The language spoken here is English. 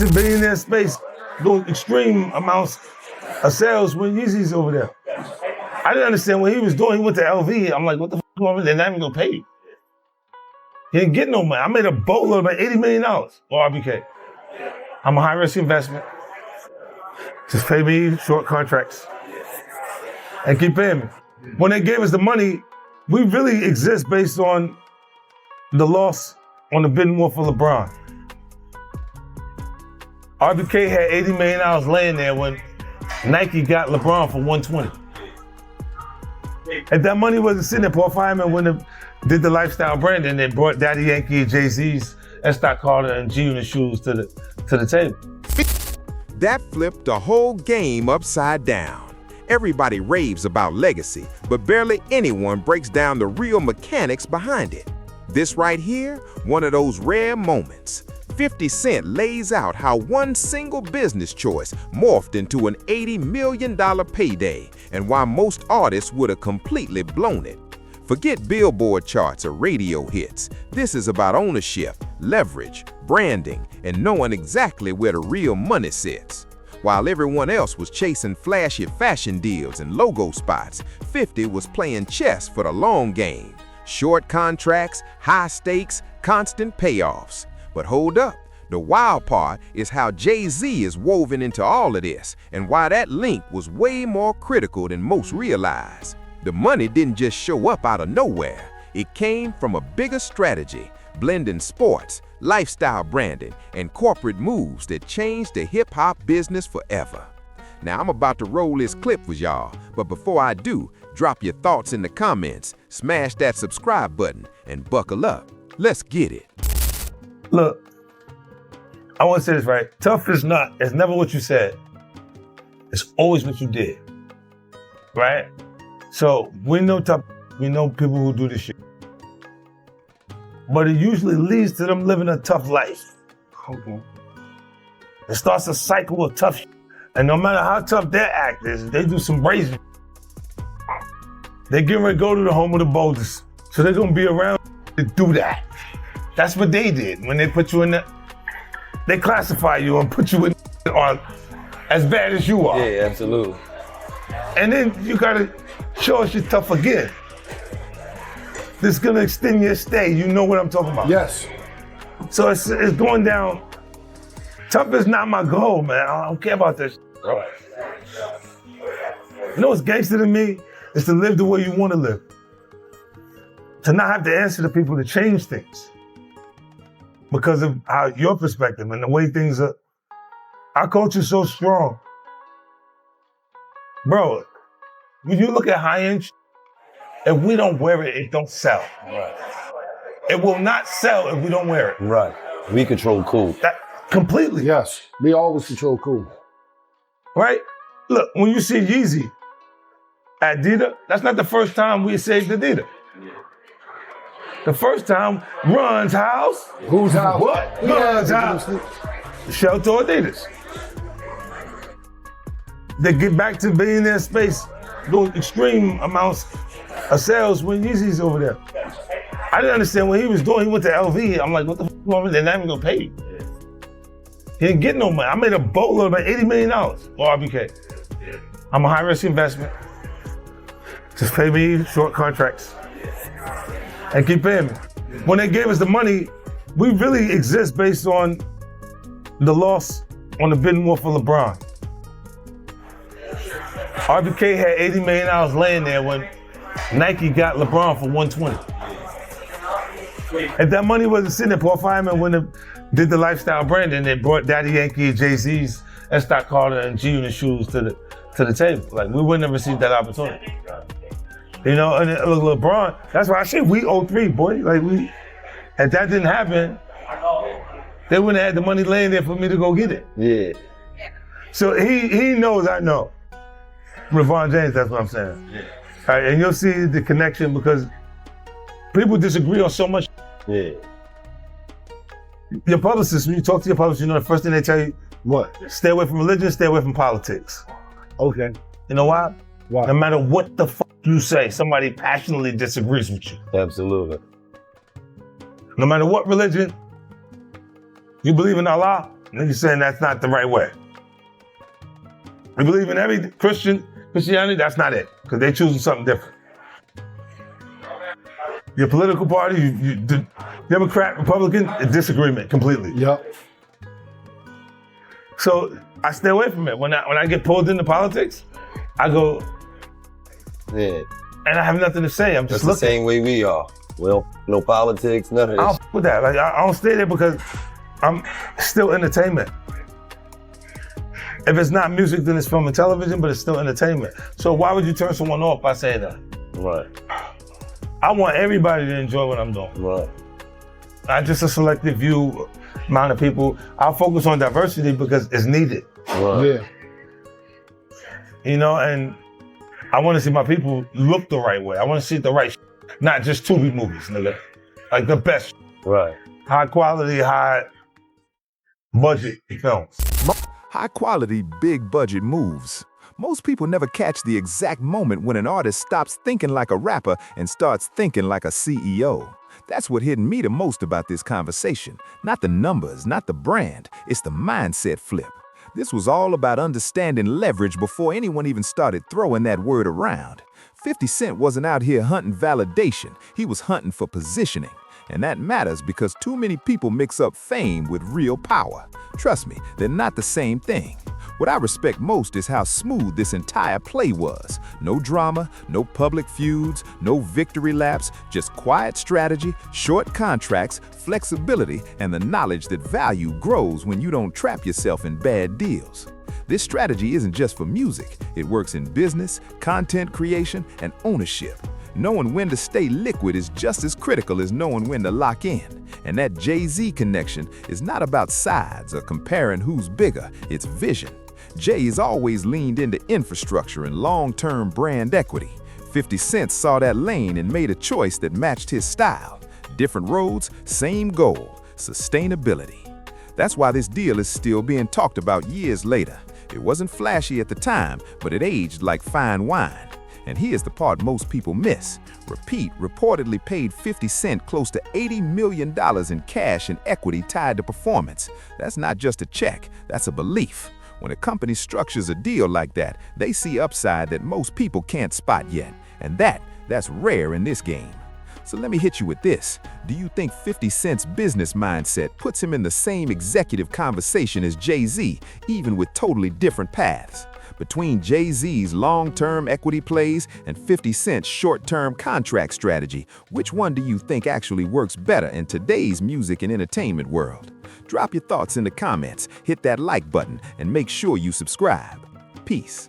the billionaire space doing extreme amounts of sales when Yeezy's over there. I didn't understand what he was doing. He went to LV. I'm like, what the fuck going on? They're not even gonna pay you. He didn't get no money. I made a boatload, about $80 million for RBK. I'm a high-risk investment. Just pay me short contracts and keep paying me. When they gave us the money, we really exist based on the loss on the bidding war for LeBron. RBK had $80 million laying there when Nike got LeBron for $120. If that money wasn't sitting there, Paul Fireman wouldn't have did the lifestyle branding and brought Daddy Yankee and Jay-Z's Estee Carter and G-Unit shoes to the table. That flipped the whole game upside down. Everybody raves about legacy, but barely anyone breaks down the real mechanics behind it. This right here, one of those rare moments. 50 Cent lays out how one single business choice morphed into an $80 million payday and why most artists would have completely blown it. Forget Billboard charts or radio hits. This is about ownership, leverage, branding, and knowing exactly where the real money sits. While everyone else was chasing flashy fashion deals and logo spots, 50 was playing chess for the long game. Short contracts, high stakes, constant payoffs. But hold up, the wild part is how Jay-Z is woven into all of this and why that link was way more critical than most realize. The money didn't just show up out of nowhere. It came from a bigger strategy, blending sports, lifestyle branding, and corporate moves that changed the hip-hop business forever. Now I'm about to roll this clip with y'all, but before I do, drop your thoughts in the comments, smash that subscribe button, and buckle up. Let's get it. Look, I want to say this right. Tough is it's never what you said. It's always what you did, right? So we know tough, we know people who do this shit. But it usually leads to them living a tough life. Okay. It starts a cycle of tough shit. And no matter how tough their act is, they do some brazen. They're getting ready to go to the home of the boldest. So they're gonna be around to do that. That's what they did when they put you in the, they classify you and put you in on as bad as you are. Yeah, absolutely. And then you gotta show us you're tough again. This is gonna extend your stay. You know what I'm talking about. Yes. So it's going down. Tough is not my goal, man. I don't care about this. Right. You know what's gangster to me? Is to live the way you wanna live. To not have to answer to people to change things. Because of how your perspective and the way things are. Our culture's so strong. Bro, when you look at high-end, if we don't wear it, it don't sell. Right. It will not sell if we don't wear it. Right. We control cool. That completely. Yes. We always control cool. Right? Look, when you see Yeezy at Adidas, that's not the first time we saved Adidas. The first time, Run's house. Whose house? What? Run's house. Shell to Adidas. They get back to billionaire space, doing extreme amounts of sales when Yeezy's over there. I didn't understand what he was doing. He went to LV. I'm like, what the fuck going on? They're not even gonna pay you. He didn't get no money. I made a boatload, about $80 million for RBK. I'm a high-risk investment. Just pay me short contracts and keep paying me. When they gave us the money, we really exist based on the loss on the bidding war for LeBron. RBK had $80 million laying there when Nike got LeBron for $120. If that money wasn't sitting there, Paul Fireman wouldn't have did the lifestyle branding and brought Daddy Yankee and Jay-Z's Estee Carter and G-Unit shoes to the table. Like, we wouldn't have received that opportunity. You know, and look, LeBron, that's why I say we 03, boy. Like, if that didn't happen, they wouldn't have had the money laying there for me to go get it. Yeah. So he knows I know. LeBron James, that's what I'm saying. Yeah. All right, and you'll see the connection because people disagree on so much. Yeah. Your publicist, when you talk to your publicist, you know the first thing they tell you, what? Stay away from religion, stay away from politics. Okay. You know why? Why? No matter what the fuck you say, somebody passionately disagrees with you. Absolutely. No matter what religion, you believe in Allah, Niggas saying that's not the right way. We believe in every Christianity, that's not it, because they choosing something different. Your political party, you Democrat, Republican, a disagreement completely. Yep. So I stay away from it. When I get pulled into politics, I go, Yeah, and I have nothing to say. I'm that's just the looking. same way we are. Well, no politics, none of I this. don't f with that. Like I don't stay there because I'm still entertainment. If it's not music, then it's film and television, but it's still entertainment. So why would you turn someone off by saying that? Right, I want everybody to enjoy what I'm doing. right. Not just a selective few amount of people. I'll focus on diversity because it's needed. Right. Yeah. You know, and I want to see my people look the right way. I want to see the right not just Tubi movies, nigga. Like the best, Right. high quality, high budget films. High quality, big budget moves. Most people never catch the exact moment when an artist stops thinking like a rapper and starts thinking like a CEO. That's what hit me the most about this conversation. Not the numbers, not the brand, it's the mindset flip. This was all about understanding leverage before anyone even started throwing that word around. 50 Cent wasn't out here hunting validation, he was hunting for positioning. And that matters because too many people mix up fame with real power. Trust me, they're not the same thing. What I respect most is how smooth this entire play was. No drama, no public feuds, no victory laps, just quiet strategy, short contracts, flexibility, and the knowledge that value grows when you don't trap yourself in bad deals. This strategy isn't just for music. It works in business, content creation, and ownership. Knowing when to stay liquid is just as critical as knowing when to lock in. And that Jay-Z connection is not about sides or comparing who's bigger, it's vision. Jay has always leaned into infrastructure and long-term brand equity. 50 Cent saw that lane and made a choice that matched his style. Different roads, same goal, sustainability. That's why this deal is still being talked about years later. It wasn't flashy at the time, but it aged like fine wine. And here's the part most people miss. Repeat reportedly paid 50 Cent close to $80 million in cash and equity tied to performance. That's not just a check, that's a belief. When a company structures a deal like that, they see upside that most people can't spot yet. And that's rare in this game. So let me hit you with this. Do you think 50 Cent's business mindset puts him in the same executive conversation as Jay-Z, even with totally different paths? Between Jay-Z's long-term equity plays and 50 Cent's short-term contract strategy, which one do you think actually works better in today's music and entertainment world? Drop your thoughts in the comments, hit that like button, and make sure you subscribe. Peace.